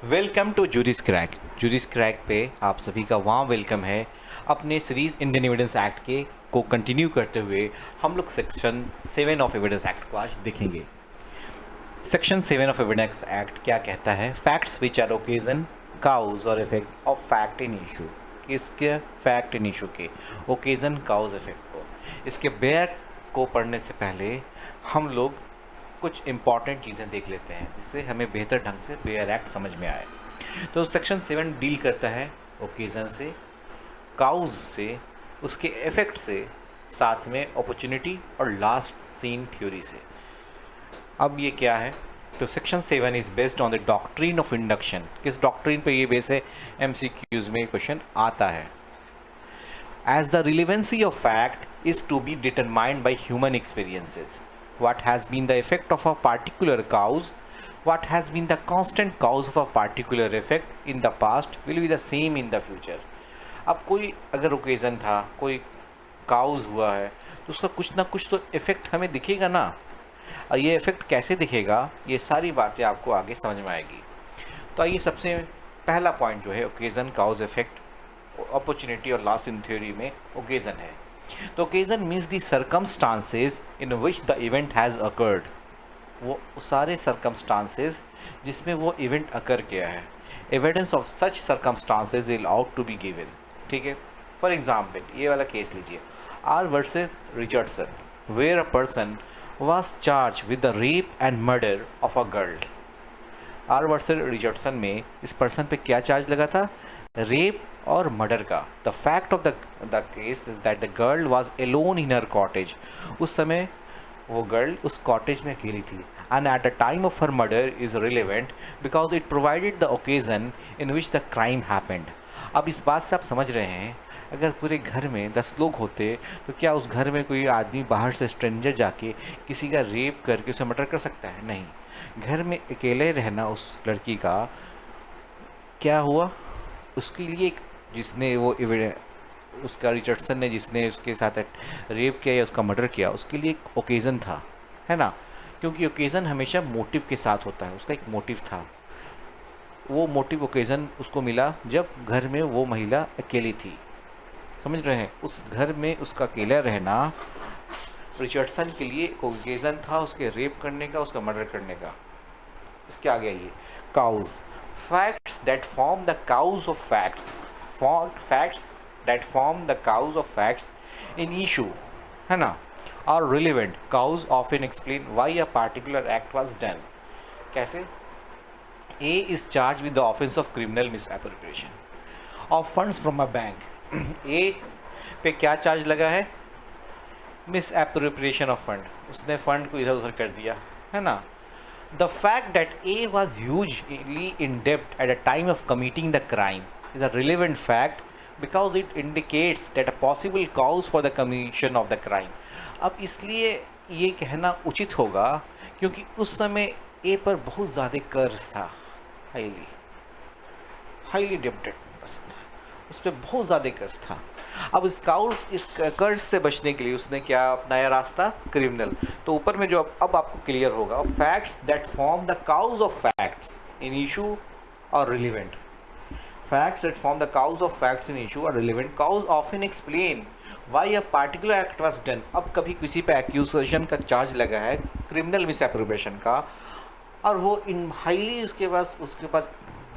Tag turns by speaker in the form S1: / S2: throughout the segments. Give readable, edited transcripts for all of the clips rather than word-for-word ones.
S1: Welcome to Juris Crack. Juris Crack पे आप सभी का वहाँ वेलकम है। अपने सीरीज़ इंडियन एविडेंस एक्ट के को कंटिन्यू करते हुए हम लोग सेक्शन 7 ऑफ एविडेंस एक्ट को आज देखेंगे। सेक्शन 7 ऑफ एविडेंस एक्ट क्या कहता है? Facts which are occasion cause और effect of fact in issue. किसके? फैक्ट इन इशू के ओकेजन काउज इफेक्ट को। इसके बेयर को पढ़ने से पहले हम लोग कुछ इम्पॉर्टेंट चीज़ें देख लेते हैं जिससे हमें बेहतर ढंग से बेयर एक्ट समझ में आए। तो सेक्शन 7 डील करता है ओकेज़न से, काउज से, उसके इफेक्ट से, साथ में अपॉर्चुनिटी और लास्ट सीन थ्योरी से। अब ये क्या है? तो section 7 is based on the doctrine of induction. किस डॉक्ट्रिन पे ये बेस है? MCQs में क्वेश्चन आता है। As the relevancy of fact is to be determined by human experiences. What has been the effect of a particular cause, what has been the constant cause of a particular effect in the past will be the same in the future. अब कोई अगर occasion था, कोई cause हुआ है, तो उसका कुछ ना कुछ तो इफ़ेक्ट हमें दिखेगा ना। और ये इफ़ेक्ट कैसे दिखेगा, ये सारी बातें आपको आगे समझ में आएगी। तो आइए सबसे पहला पॉइंट जो है ओकेज़न, काउज, इफेक्ट, अपॉर्चुनिटी और लास्ट इन थ्योरी में ओकेज़न है। तो occasion means the circumstances in which the event has occurred. वो सारे सर्कमस्टांसेस जिसमें वो इवेंट अकर किया है। Evidence of such circumstances will out to be given. ठीक है, फॉर एग्जाम्पल ये वाला केस लीजिए, R versus Richardson, where a person was charge with the rape and murder of a girl. R versus Richardson में इस person पे क्या charge लगा था? रेप और मर्डर का। The fact of the case is that the girl was alone in her cottage. उस समय वो गर्ल उस कॉटेज में अकेली थी। And at the time of her murder is relevant because it provided the occasion in which the crime happened. अब इस बात से आप समझ रहे हैं, अगर पूरे घर में 10 लोग होते तो क्या उस घर में कोई आदमी बाहर से स्ट्रेंजर जाके किसी का रेप करके उसे मर्डर कर सकता है? नहीं। घर में अकेले रहना उस लड़की का क्या हुआ, उसके लिए एक जिसने वो उसका रिचर्डसन ने जिसने उसके साथ रेप किया या उसका मर्डर किया, उसके लिए एक ओकेज़न था, है ना। क्योंकि ओकेज़न हमेशा मोटिव के साथ होता है, उसका एक मोटिव था। वो मोटिव ओकेज़न उसको मिला जब घर में वो महिला अकेली थी। समझ रहे हैं? उस घर में उसका अकेला रहना रिचर्डसन के लिए ओकेज़न था उसके रेप करने का, उसका मर्डर करने का। इसके आगे आइए, cause, facts that form the cause of facts, facts that form the cause of facts in issue, है ना, are relevant. Cause often explain why a particular act was done. कैसे? A is charge with the offence of criminal misappropriation of funds from a bank. A पे क्या charge लगा है? Misappropriation of fund. उसने fund को इधर उधर कर दिया, है ना। The fact that A was hugely in debt at a time of committing the crime is a relevant fact because it indicates that a possible cause for the commission of the crime. अब इसलिए ये कहना उचित होगा क्योंकि उस समय A पर बहुत ज़्यादा कर्ज था, हाईली डेप्टेड पर्सन था, उस पर बहुत ज़्यादा कर्ज था। अब इस कर्ज से बचने के लिए उसने क्या अपनाया रास्ता? क्रिमिनल। तो ऊपर में जो अब आपको क्लियर होगा, facts that form the cause of facts in issue are relevant. Facts that form the cause of facts in issue are relevant. Cause often explain why a particular act was done. अब कभी किसी पे accusation का charge लगा है criminal misappropriation का, और वो इन हाईली उसके पास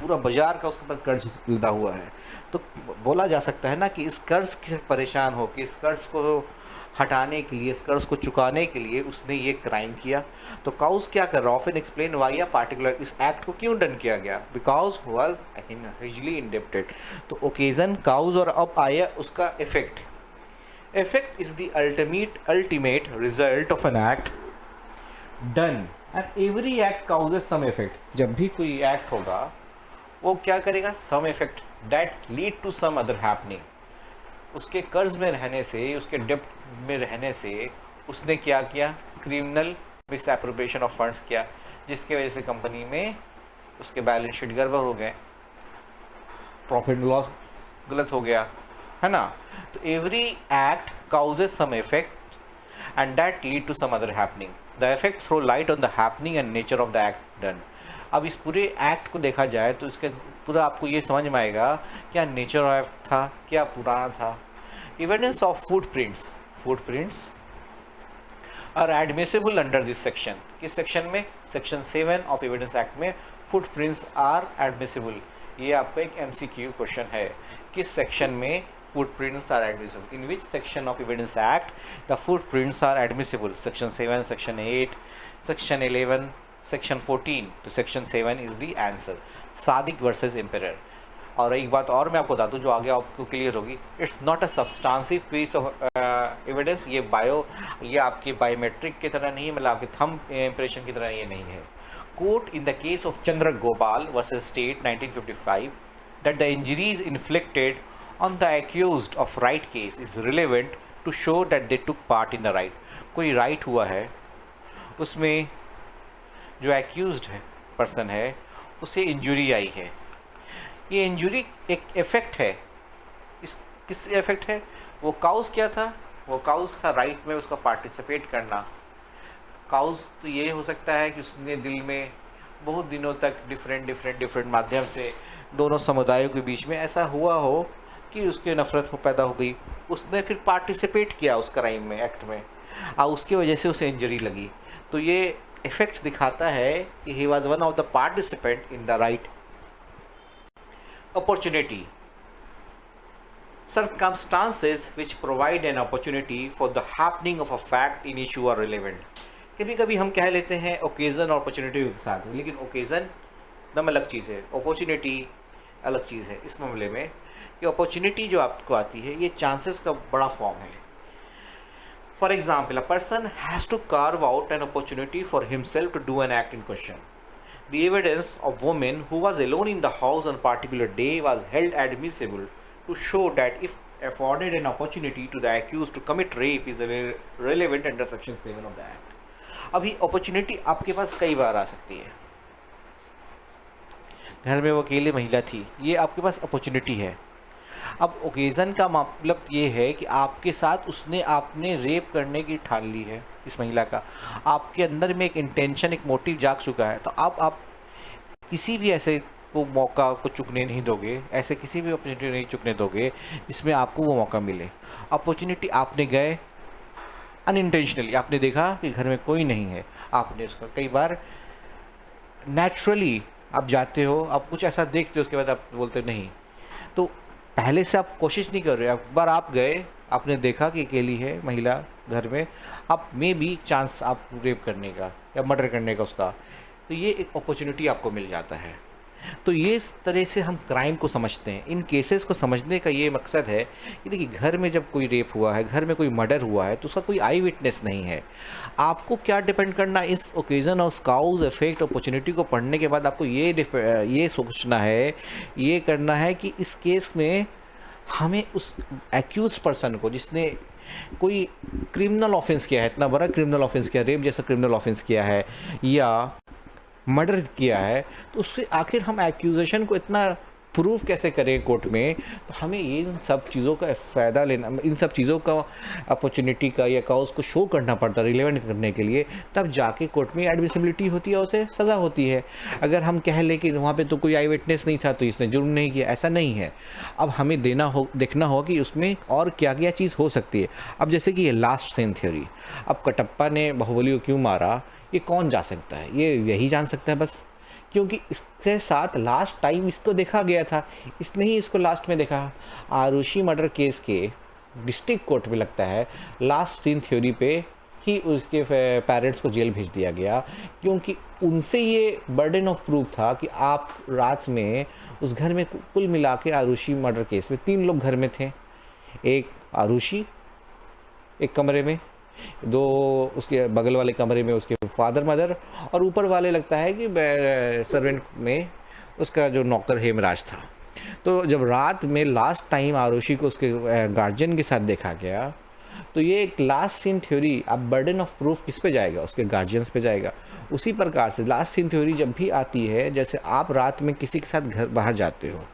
S1: पूरा बाजार का उसके ऊपर कर्ज लदा हुआ है, तो बोला जा सकता है ना कि इस कर्ज से परेशान हो कि इस कर्ज को हटाने के लिए, इस कर्ज को चुकाने के लिए उसने ये क्राइम किया। तो काउज क्या कर रहा है? Often explain why a particular, इस एक्ट को क्यों डन किया गया? Because was hugely indebted. तो ओकेजन, काउज, और अब आया उसका effect. Effect is the ultimate result of an act done and every act causes some effect. जब भी कोई एक्ट होगा वो क्या करेगा? Some effect that lead to some other happening. उसके कर्ज में रहने से, उसके डेप्ट में रहने से उसने क्या किया? क्रिमिनल मिसएप्रोप्रिएशन ऑफ फंड्स किया, जिसके वजह से कंपनी में उसके बैलेंस शीट गड़बड़ हो गए, प्रॉफिट लॉस गलत हो गया, है ना। तो every act causes some effect and that lead to some other happening. The effect throw light on the happening and nature of the act done. अब इस पूरे एक्ट को देखा जाए तो इसके पूरा आपको ये समझ में आएगा क्या नेचर ऑफ एक्ट था, क्या पुराना था। Evidence of footprints are admissible under this section. किस सेक्शन में? सेक्शन 7 ऑफ एविडेंस एक्ट में फुटप्रिंट्स आर एडमिसिबल। ये आपका एक MCQ क्वेश्चन है। किस सेक्शन में footprints are admissible? In which section of Evidence Act the footprints are admissible? Section 7, Section 8, Section 11, Section 14. तो Section 7 is the answer. Sadiq versus emperor. और एक बात और मैं आपको बता दूं जो आगे आपको क्लियर होगी, it's not a substantive piece of evidence. ये आपके बायोमेट्रिक की तरह नहीं है, मतलब आपके थंब इम्प्रेशन की तरह ये नहीं है। Court in the case of Chandra Gopal versus state 1955 that the injuries inflicted on the accused of right case is relevant to show that they took part in the right। कोई right हुआ है, उसमें जो accused है person है उसे injury आई है, ये इंजरी एक इफेक्ट है। इस किस इफेक्ट है? वो काउज क्या था? वो काउज था राइट में उसका पार्टिसिपेट करना। काउज तो ये हो सकता है कि उसने दिल में बहुत दिनों तक डिफरेंट माध्यम से दोनों समुदायों के बीच में ऐसा हुआ हो कि उसके नफ़रत हो पैदा हो गई, उसने फिर पार्टिसिपेट किया उस क्राइम में, एक्ट में, और उसकी वजह से उसे इंजरी लगी। तो ये इफेक्ट दिखाता है कि he was one of the participant in the right. Opportunity, circumstances which provide an opportunity for the happening of a fact in issue are relevant। कभी कभी हम कह लेते हैं ओकेज़न और अपॉर्चुनिटी के साथ, लेकिन ओकेज़न दम अलग चीज़ है, अपॉर्चुनिटी अलग चीज़ है। इस मामले में कि अपॉर्चुनिटी जो आपको आती है ये चांसेस का बड़ा फॉर्म है। For example, a person has to carve out an opportunity for himself to do an act in question. The evidence of women who was alone in the house on particular day was held admissible to show that if afforded an opportunity to the accused to commit rape is relevant under section 7 of the act। अभी opportunity आपके पास कई बार आ सकती है। घर में वो अकेले महिला थी, ये आपके पास अपॉर्चुनिटी है। अब ओकेज़न का मतलब ये है कि आपके साथ आपने रेप करने की ठान ली है इस महिला का, आपके अंदर में एक इंटेंशन, एक मोटिव जाग चुका है। तो अब आप किसी भी ऐसे को मौका को चुकने नहीं दोगे, ऐसे किसी भी अपॉर्चुनिटी नहीं चुकने दोगे जिसमें आपको वो मौका मिले। अपॉर्चुनिटी आपने गए अनइंटेंशनली, आपने देखा कि घर में कोई नहीं है, आपने उसका कई बार नेचुरली आप जाते हो, आप कुछ ऐसा देखते हो, उसके बाद आप बोलते नहीं, तो पहले से आप कोशिश नहीं कर रहे, एक बार आप गए, आपने देखा कि अकेली है महिला घर में, आप में भी चांस आप रेप करने का या मर्डर करने का उसका, तो ये एक अपॉर्चुनिटी आपको मिल जाता है। तो ये इस तरह से हम क्राइम को समझते हैं। इन केसेस को समझने का ये मकसद है कि देखिए घर में जब कोई रेप हुआ है, घर में कोई मर्डर हुआ है, तो उसका कोई आई विटनेस नहीं है। आपको क्या डिपेंड करना, इस ओकेज़न और काउज इफेक्ट अपॉर्चुनिटी को पढ़ने के बाद आपको ये सोचना है, ये करना है कि इस केस में हमें उस एक्यूज पर्सन को जिसने कोई क्रिमिनल ऑफेंस किया है, इतना बड़ा क्रिमिनल ऑफेंस किया, रेप जैसा क्रिमिनल ऑफेंस किया है या मर्डर किया है, तो उससे आखिर हम एक्यूजेशन को इतना प्रूफ कैसे करें कोर्ट में। तो हमें ये इन सब चीज़ों का फ़ायदा लेना, इन सब चीज़ों का अपॉर्चुनिटी का या काउज को शो करना पड़ता है रिलेवेंट करने के लिए, तब जाके कोर्ट में एडमिसिबिलिटी होती है, उसे सज़ा होती है। अगर हम कह लें कि वहाँ पे तो कोई आई विटनेस नहीं था तो इसने जुर्म नहीं किया, ऐसा नहीं है। अब हमें देखना होगा कि उसमें और क्या क्या चीज़ हो सकती है। अब जैसे कि ये लास्ट सीन थ्योरी, अब कटप्पा ने बाहुबली को क्यों मारा, ये कौन जा सकता है? ये यही जान सकता है बस, क्योंकि इसके साथ लास्ट टाइम इसको देखा गया था, इसने ही इसको लास्ट में देखा। आरुषि मर्डर केस के डिस्ट्रिक्ट कोर्ट में लगता है लास्ट सीन थ्योरी पे ही उसके पेरेंट्स को जेल भेज दिया गया, क्योंकि उनसे ये बर्डन ऑफ प्रूफ था कि आप रात में उस घर में, कुल मिला के आरुषि मर्डर केस में 3 लोग घर में थे, एक आरुषि एक कमरे में, 2 उसके बगल वाले कमरे में उसके फादर मदर, और ऊपर वाले लगता है कि सर्वेंट में उसका जो नौकर हेमराज था। तो जब रात में लास्ट टाइम आरुषि को उसके गार्जियन के साथ देखा गया, तो ये एक लास्ट सीन थ्योरी, अब बर्डन ऑफ प्रूफ किस पे जाएगा? उसके गार्जियंस पे जाएगा। उसी प्रकार से लास्ट सीन थ्योरी जब भी आती है, जैसे आप रात में किसी के साथ घर बाहर जाते हो,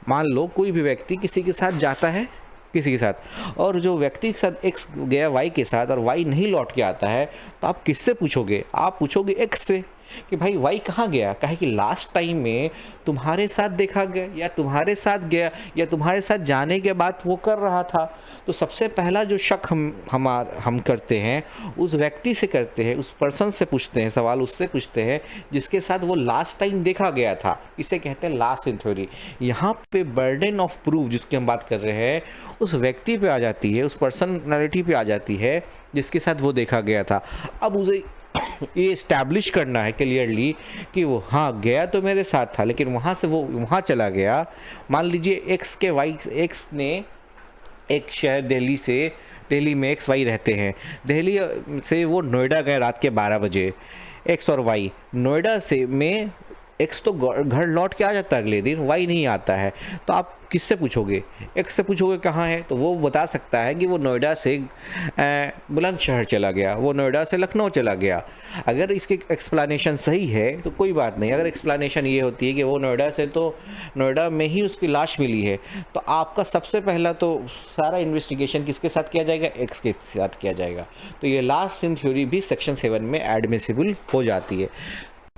S1: मान लो कोई भी व्यक्ति किसी के साथ जाता है, किसी के साथ, और जो व्यक्ति के साथ एक्स गया वाई के साथ और वाई नहीं लौट के आता है, तो आप किससे पूछोगे? आप पूछोगे एक्स से, कि भाई वाई कहाँ गया, कहे कि लास्ट टाइम में तुम्हारे साथ देखा गया या तुम्हारे साथ गया या तुम्हारे साथ जाने के बाद वो कर रहा था। तो सबसे पहला जो शक हम करते हैं उस व्यक्ति से करते हैं, उस पर्सन से पूछते हैं, सवाल उससे पूछते हैं जिसके साथ वो लास्ट टाइम देखा गया था। इसे कहते हैं लास्ट इन थ्योरी। यहाँ पे बर्डन ऑफ प्रूफ जिसकी हम बात कर रहे हैं उस व्यक्ति पे आ जाती है, उस पर्सनालिटी पे आ जाती है जिसके साथ वो देखा गया था। अब उसे ये इस्टेब्लिश करना है क्लियरली कि वो हाँ गया तो मेरे साथ था, लेकिन वहाँ से वो वहाँ चला गया। मान लीजिए एक्स ने एक शहर दिल्ली में एक्स वाई रहते हैं, दिल्ली से वो नोएडा गए रात के 12 बजे। एक्स और वाई नोएडा से में एक्स तो घर लौट के आ जाता है अगले दिन, वाई नहीं आता है। तो आप किससे पूछोगे? एक्स से पूछोगे कहाँ है, तो वो बता सकता है कि वो नोएडा से बुलंदशहर चला गया, वो नोएडा से लखनऊ चला गया। अगर इसकी एक्सप्लेनेशन सही है तो कोई बात नहीं। अगर एक्सप्लेनेशन ये होती है कि वो नोएडा से तो नोएडा में ही उसकी लाश मिली है, तो आपका सबसे पहला तो सारा इन्वेस्टिगेशन किसके साथ किया जाएगा? एक्स के साथ किया जाएगा। तो ये लास्ट इन थ्योरी भी सेक्शन 7 में एडमिसिबल हो जाती है।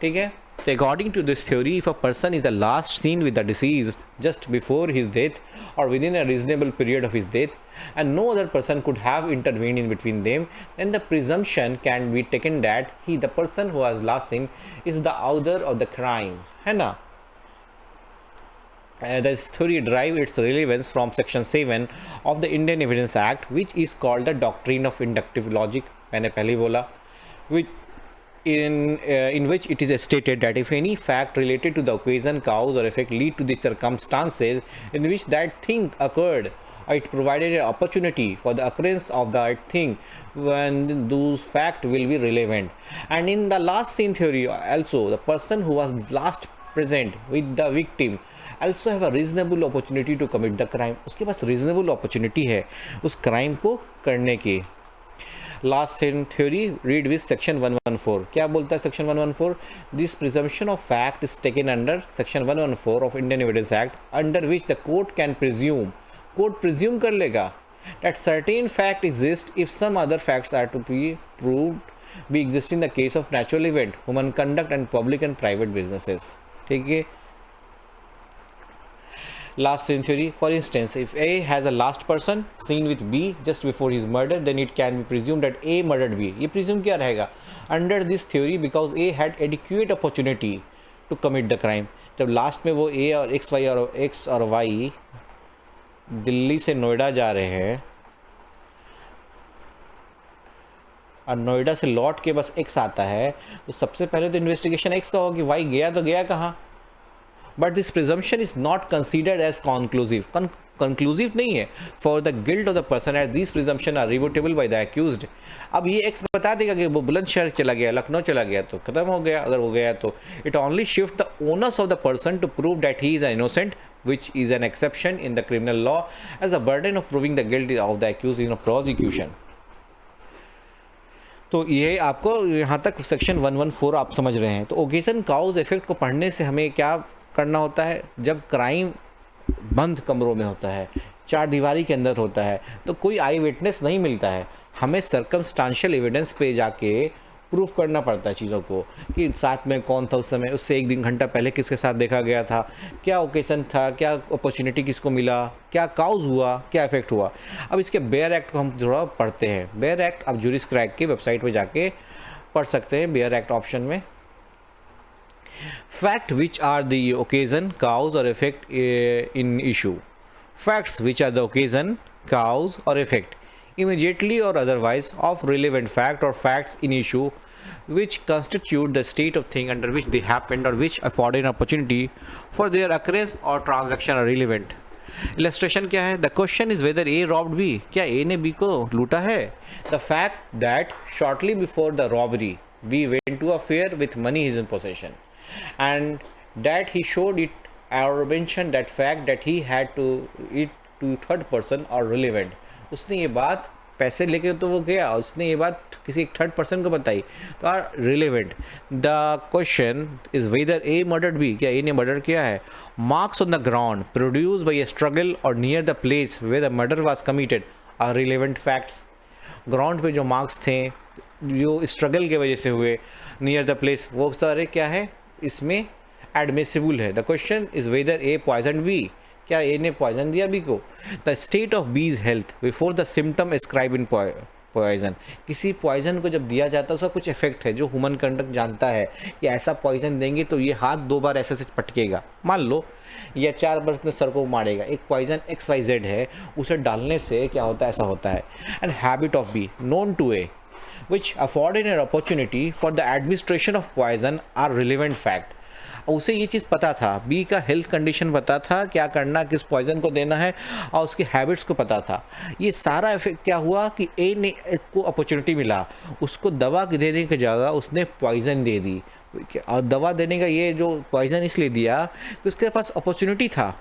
S1: ठीक है। So according to this theory, if a person is the last seen with the deceased just before his death or within a reasonable period of his death, and no other person could have intervened in between them, then the presumption can be taken that the person who was last seen is the author of the crime. है ना? This theory derives its relevance from Section 7 of the Indian Evidence Act, which is called the doctrine of inductive logic. मैंने पहले ही बोला, which in which it is stated that if any fact related to the occasion, cause or effect lead to the circumstances in which that thing occurred, or it provided an opportunity for the occurrence of that thing, when those fact will be relevant. And in the last scene theory also, the person who was last present with the victim also have a reasonable opportunity to commit the crime. उसके पास reasonable opportunity है उस crime को करने की। Last theory read with section 114। क्या बोलता है section 114? This presumption of fact is taken under section 114 of Indian evidence act, under which the court can presume, court presume कर लेगा that certain fact exist if some other facts are to be proved be exist in the case of natural event, human conduct and public and private businesses. ठीक है। Last in theory, for instance, if A has a last person seen with B just before his murder, then it can be presumed that A murdered B. ये presume क्या रहेगा? Under this theory, because A had adequate opportunity to commit the crime. जब last में वो A और X और Y Delhi से नोएडा जा रहे हैं और नोएडा से लौट के बस X आता है, तो सबसे पहले तो इन्वेस्टिगेशन X का होगा कि Y गया तो गया कहाँ। But this presumption is not considered as conclusive, conclusive नहीं है for the guilt of the person as this presumption are rebuttable by the accused. अब ये एक्स बता देगा कि वो बुलंदशहर चला गया, लखनऊ चला गया, तो खत्म हो गया। अगर हो गया तो it only shift the onus of the person to prove that he is an innocent, which is an exception in the criminal law as a burden of proving the guilt of the accused in a prosecution. तो ये आपको यहाँ तक section 114 आप समझ रहे हैं। तो ओकेजन काउज इफेक्ट को पढ़ने से हमें क्या करना होता है? जब क्राइम बंद कमरों में होता है, चार दीवारी के अंदर होता है, तो कोई आई विटनेस नहीं मिलता है, हमें सर्कमस्टांशियल एविडेंस पे जाके प्रूफ करना पड़ता है चीज़ों को कि साथ में कौन था उस समय, उससे एक दिन घंटा पहले किसके साथ देखा गया था, क्या ओकेजन था, क्या अपॉर्चुनिटी किसको मिला, क्या काउज हुआ, क्या इफेक्ट हुआ। अब इसके बेयर एक्ट को हम थोड़ा पढ़ते हैं। बेयर एक्ट आप जूरिस क्रैक की वेबसाइट पे जाके पढ़ सकते हैं। बेयर एक्ट ऑप्शन में fact which are the occasion, cause और effect in issue. Facts which are the occasion, cause और effect immediately or otherwise of relevant fact or facts in issue which constitute the state of thing under which they happened or which afford an opportunity for their occurrence or transaction are relevant. Illustration क्या है? The question is whether A robbed B. क्या A ने B को लूटा है? The fact that shortly before the robbery B went to a fair with money is in possession and that he showed it or mentioned that fact that he had to it to third person are relevant. उसने ये बात पैसे लेके तो वो गया, उसने ये बात किसी एक थर्ड पर्सन को बताई, तो are relevant. The question is whether A murdered B, क्या ए ने मर्डर किया है? Marks on the ground produce by a struggle or near the place where the murder was committed are relevant facts. Ground पे जो marks थे जो struggle की वजह से हुए नियर द प्लेस, वो सारे क्या है इसमें एडमिसिबल है। The question is whether A poison B, क्या ए ने पॉइजन दिया बी को। The state of B's health before the symptom ascribe in poison, किसी पॉइजन को जब दिया जाता है उसका कुछ इफेक्ट है जो ह्यूमन कंडक्ट जानता है कि ऐसा पॉइजन देंगे तो ये हाथ 2 बार ऐसे पटकेगा मान लो, या 4 बार अपने सर को मारेगा। एक पॉइजन XYZ है, उसे डालने से क्या होता है, ऐसा होता है। And habit of B known to A which afforded an opportunity for the administration of poison are relevant fact। उसे ये चीज़ पता था, बी का हेल्थ कंडीशन पता था, क्या करना, किस पॉइजन को देना है, और उसकी हैबिट्स को पता था। ये सारा इफेक्ट क्या हुआ कि ए ने को अपॉर्चुनिटी मिला, उसको दवा देने की जगह उसने पॉइजन दे दी। और दवा देने का ये जो पॉइजन इसलिए दिया कि उसके पास अपॉर्चुनिटी था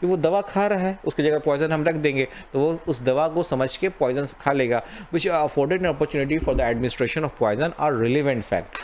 S1: कि वो दवा खा रहा है, उसकी जगह पॉइजन हम रख देंगे तो वो उस दवा को समझ के पॉइजन खा लेगा। Which afforded an opportunity for the administration of poison are relevant fact.